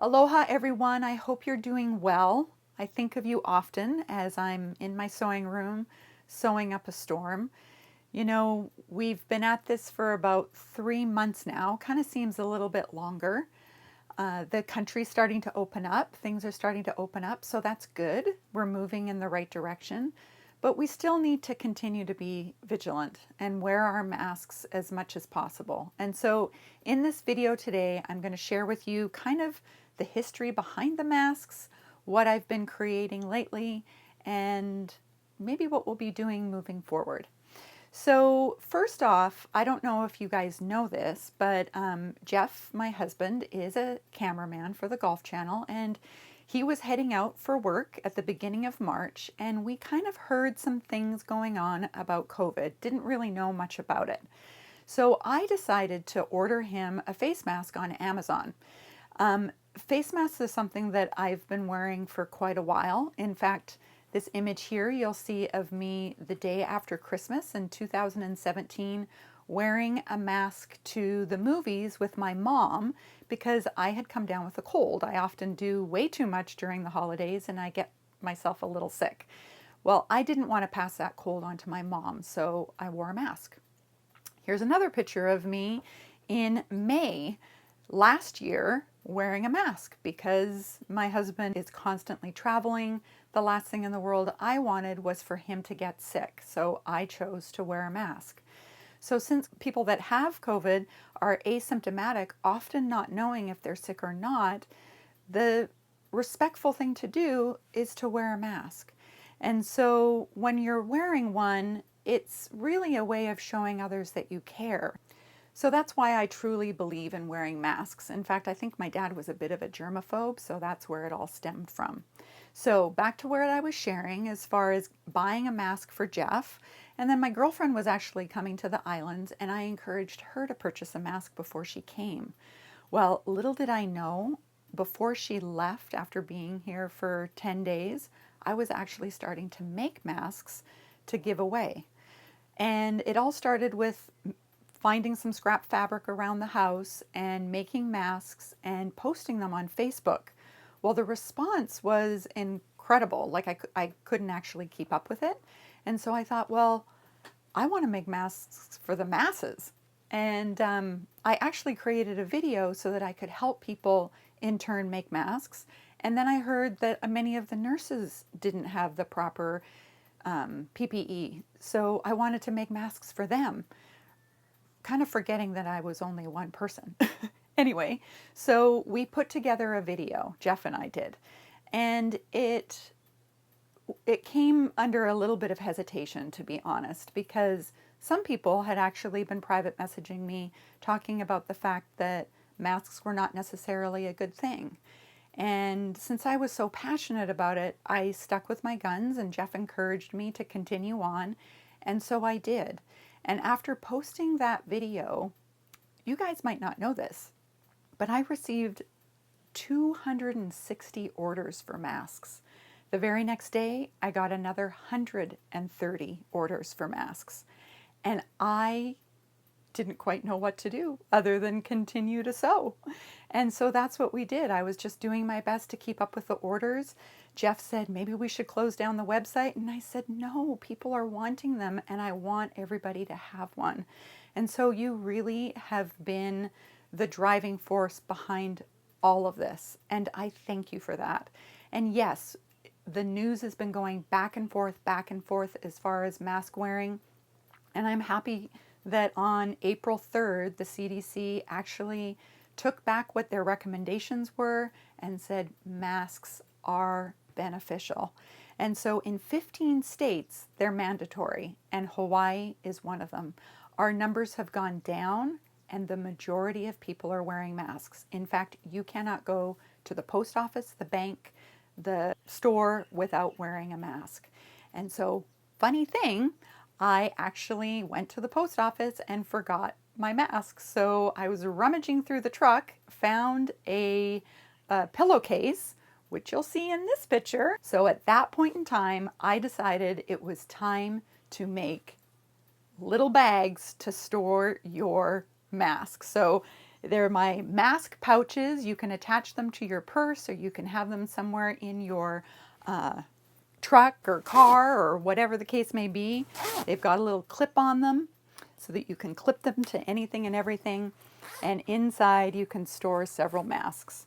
Aloha everyone, I hope you're doing well. I think of you often as I'm in my sewing room sewing up a storm. You know, we've been at this for about 3 months now, kind of seems a little bit longer. The country's starting to open up, things are starting to open up, so that's good. We're moving in the right direction, but we still need to continue to be vigilant and wear our masks as much as possible. And so in this video today, I'm going to share with you kind of the history behind the masks, what I've been creating lately, and maybe what we'll be doing moving forward. So, first off, I don't know if you guys know this, but Jeff, my husband, is a cameraman for the Golf Channel, and he was heading out for work at the beginning of March, and we kind of heard some things going on about COVID. Didn't really know much about it. So, I decided to order him a face mask on Amazon. Face masks is something that I've been wearing for quite a while. In fact, this image here you'll see of me the day after Christmas in 2017 wearing a mask to the movies with my mom because I had come down with a cold. I often do way too much during the holidays and I get myself a little sick. Well, I didn't want to pass that cold on to my mom, so I wore a mask. Here's another picture of me in May last year wearing a mask because my husband is constantly traveling. The last thing in the world I wanted was for him to get sick, so I chose to wear a mask. So, since people that have COVID are asymptomatic, often not knowing if they're sick or not, the respectful thing to do is to wear a mask. And so, when you're wearing one, it's really a way of showing others that you care. So that's why I truly believe in wearing masks. In fact, I think my dad was a bit of a germaphobe, so that's where it all stemmed from. So back to where I was sharing as far as buying a mask for Jeff. And then my girlfriend was actually coming to the islands, and I encouraged her to purchase a mask before she came. Well, little did I know, before she left after being here for 10 days, I was actually starting to make masks to give away. And it all started with finding some scrap fabric around the house and making masks and posting them on Facebook. Well, the response was incredible. Like I couldn't actually keep up with it. And so I thought, well, I want to make masks for the masses. And I actually created a video so that I could help people in turn make masks. And then I heard that many of the nurses didn't have the proper PPE. So I wanted to make masks for them, kind of forgetting that I was only one person. Anyway, so we put together a video, Jeff and I did, and it came under a little bit of hesitation, to be honest, because some people had actually been private messaging me talking about the fact that masks were not necessarily a good thing. And since I was so passionate about it, I stuck with my guns, and Jeff encouraged me to continue on, and so I did. And after posting that video, you guys might not know this, but I received 260 orders for masks. The very next day, I got another 130 orders for masks. And I didn't quite know what to do other than continue to sew. And so that's what we did. I was just doing my best to keep up with the orders. Jeff said, maybe we should close down the website. And I said, no, people are wanting them and I want everybody to have one. And so you really have been the driving force behind all of this. And I thank you for that. And yes, the news has been going back and forth as far as mask wearing. And I'm happy that on April 3rd, the CDC actually took back what their recommendations were and said masks are beneficial. And so in 15 states, they're mandatory, and Hawaii is one of them. Our numbers have gone down, and the majority of people are wearing masks. In fact, you cannot go to the post office, the bank, the store without wearing a mask. And so, funny thing, I actually went to the post office and forgot my mask. So I was rummaging through the truck, found a pillowcase, which you'll see in this picture. So at that point in time, I decided it was time to make little bags to store your mask. So They're my mask pouches. You can attach them to your purse, or you can have them somewhere in your truck or car or whatever the case may be. They've got a little clip on them so that you can clip them to anything and everything. And inside you can store several masks.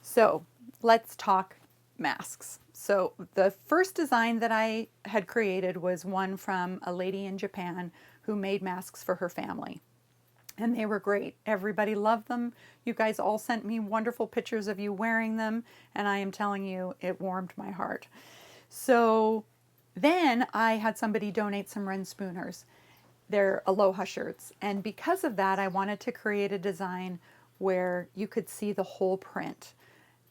So let's talk masks. So the first design that I had created was one from a lady in Japan who made masks for her family. And they were great. Everybody loved them. You guys all sent me wonderful pictures of you wearing them, and I am telling you, it warmed my heart. So then I had somebody donate some Ren Spooners. They're Aloha shirts. And because of that, I wanted to create a design where you could see the whole print.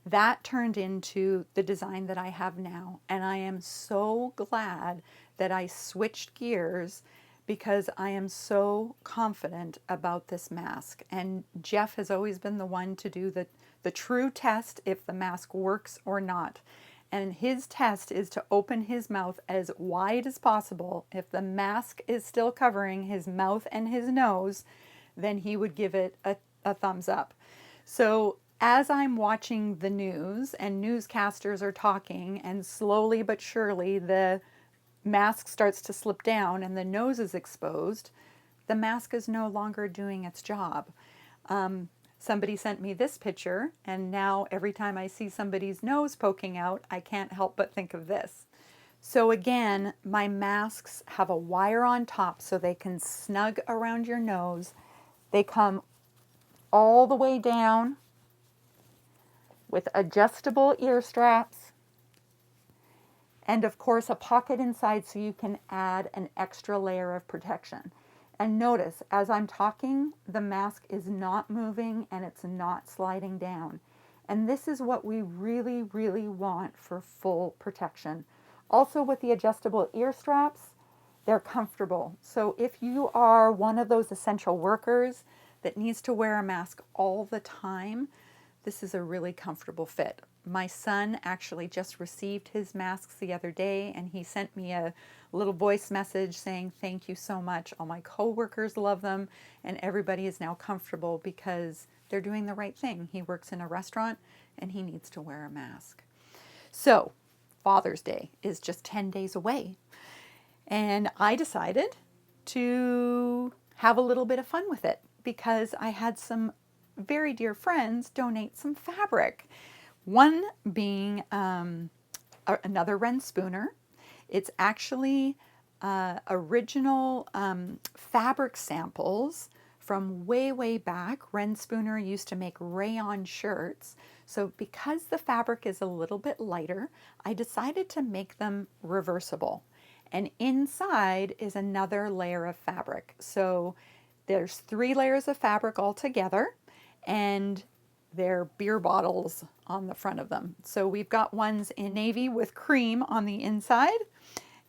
That turned into the design that I have now. And I am so glad that I switched gears because I am so confident about this mask. And Jeff has always been the one to do the true test if the mask works or not. And his test is to open his mouth as wide as possible. If the mask is still covering his mouth and his nose, then he would give it a thumbs up. So as I'm watching the news and newscasters are talking, and slowly but surely the mask starts to slip down and the nose is exposed, the mask is no longer doing its job. Somebody sent me this picture, and now every time I see somebody's nose poking out, I can't help but think of this. So again, my masks have a wire on top so they can snug around your nose. They come all the way down with adjustable ear straps, and of course a pocket inside so you can add an extra layer of protection. And notice, as I'm talking, the mask is not moving and it's not sliding down. And this is what we really, really want for full protection. Also with the adjustable ear straps, they're comfortable. So if you are one of those essential workers that needs to wear a mask all the time, this is a really comfortable fit. My son actually just received his masks the other day, and he sent me a little voice message saying, "Thank you so much. All my coworkers love them, and everybody is now comfortable because they're doing the right thing." He works in a restaurant and he needs to wear a mask. So, Father's Day is just 10 days away, and I decided to have a little bit of fun with it because I had some very dear friends donate some fabric. One being another Ren Spooner. It's actually original fabric samples from way, way back. Ren Spooner used to make rayon shirts. So because the fabric is a little bit lighter, I decided to make them reversible. And inside is another layer of fabric. So there's 3 layers of fabric all together, and they're beer bottles on the front of them. So we've got ones in navy with cream on the inside,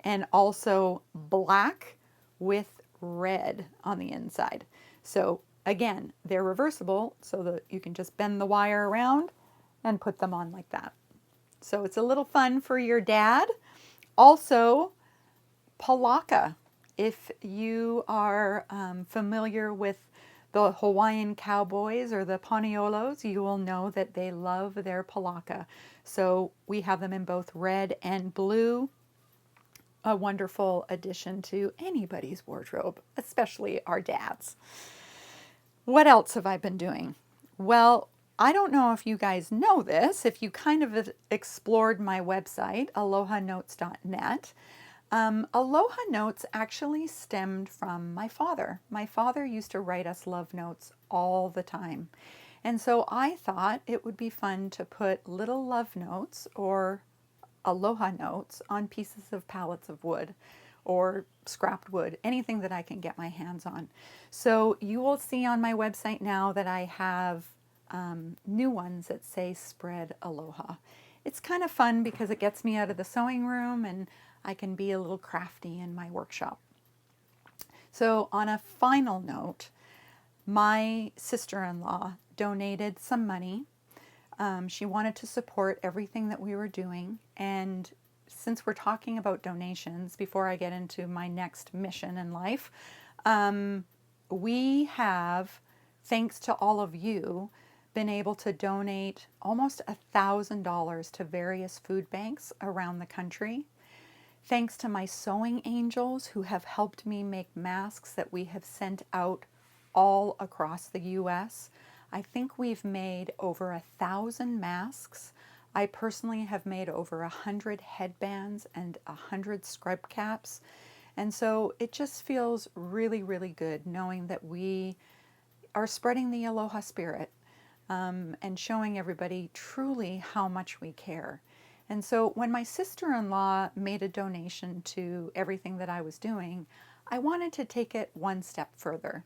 and also black with red on the inside. So again, they're reversible so that you can just bend the wire around and put them on like that. So it's a little fun for your dad. Also, palaka. If you are familiar with the Hawaiian cowboys or the Paniolo's, you will know that they love their palaka. So we have them in both red and blue. A wonderful addition to anybody's wardrobe, especially our dads. What else have I been doing? Well, I don't know if you guys know this, if you kind of explored my website, alohanotes.net. Aloha Notes actually stemmed from my father. My father used to write us love notes all the time. And so I thought it would be fun to put little love notes or aloha notes on pieces of pallets of wood or scrapped wood, anything that I can get my hands on. So you will see on my website now that I have new ones that say spread aloha. It's kind of fun because it gets me out of the sewing room and I can be a little crafty in my workshop. So on a final note, my sister-in-law donated some money. She wanted to support everything that we were doing, and since we're talking about donations, before I get into my next mission in life, we have thanks to all of you, been able to donate almost $1,000 to various food banks around the country. Thanks to my sewing angels who have helped me make masks that we have sent out all across the US. I think we've made over 1,000 masks. I personally have made over 100 headbands and 100 scrub caps. And so it just feels really, really good knowing that we are spreading the Aloha spirit, and showing everybody truly how much we care. And so when my sister-in-law made a donation to everything that I was doing, I wanted to take it one step further.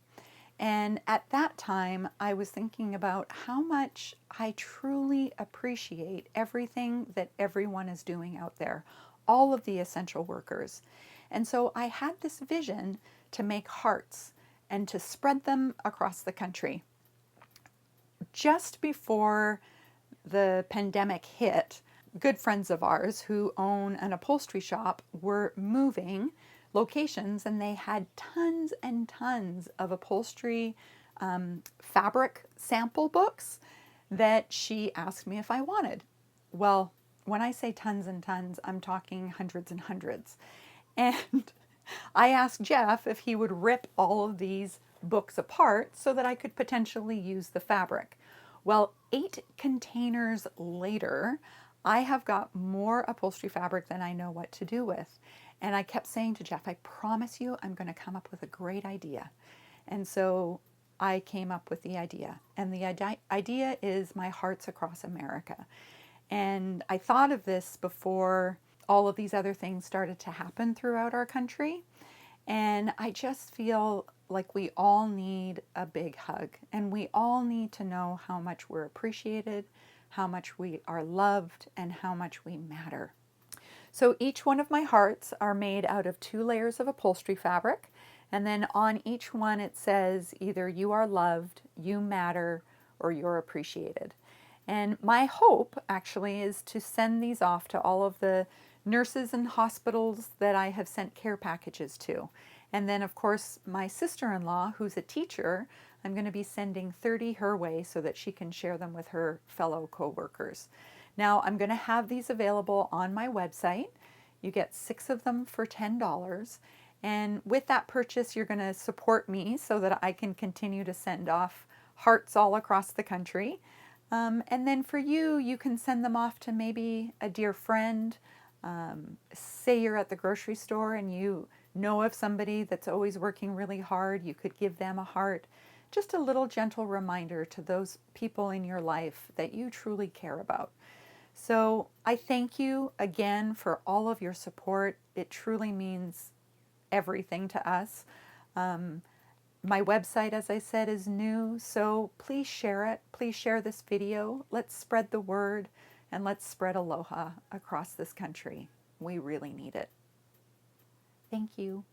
And at that time, I was thinking about how much I truly appreciate everything that everyone is doing out there, all of the essential workers. And so I had this vision to make hearts and to spread them across the country. Just before the pandemic hit, good friends of ours who own an upholstery shop were moving locations, and they had tons and tons of upholstery fabric sample books that she asked me if I wanted. Well, when I say tons and tons, I'm talking hundreds and hundreds. And I asked Jeff if he would rip all of these books apart so that I could potentially use the fabric. Well, 8 containers later, I have got more upholstery fabric than I know what to do with. And I kept saying to Jeff, I promise you, I'm going to come up with a great idea. And so I came up with the idea. And the idea is my Hearts Across America. And I thought of this before all of these other things started to happen throughout our country. And I just feel like we all need a big hug, and we all need to know how much we're appreciated, how much we are loved, and how much we matter. So each one of my hearts are made out of 2 layers of upholstery fabric, and then on each one it says either you are loved, you matter, or you're appreciated. And my hope actually is to send these off to all of the nurses and hospitals that I have sent care packages to. And then, of course, my sister-in-law, who's a teacher, I'm going to be sending 30 her way so that she can share them with her fellow coworkers. Now, I'm going to have these available on my website. You get 6 of them for $10. And with that purchase, you're going to support me so that I can continue to send off hearts all across the country. And then for you, you can send them off to maybe a dear friend. Say you're at the grocery store and you know of somebody that's always working really hard, you could give them a heart. Just a little gentle reminder to those people in your life that you truly care about. So I thank you again for all of your support. It truly means everything to us. My website, as I said, is new, so please share it. Please share this video. Let's spread the word, and let's spread aloha across this country. We really need it. Thank you.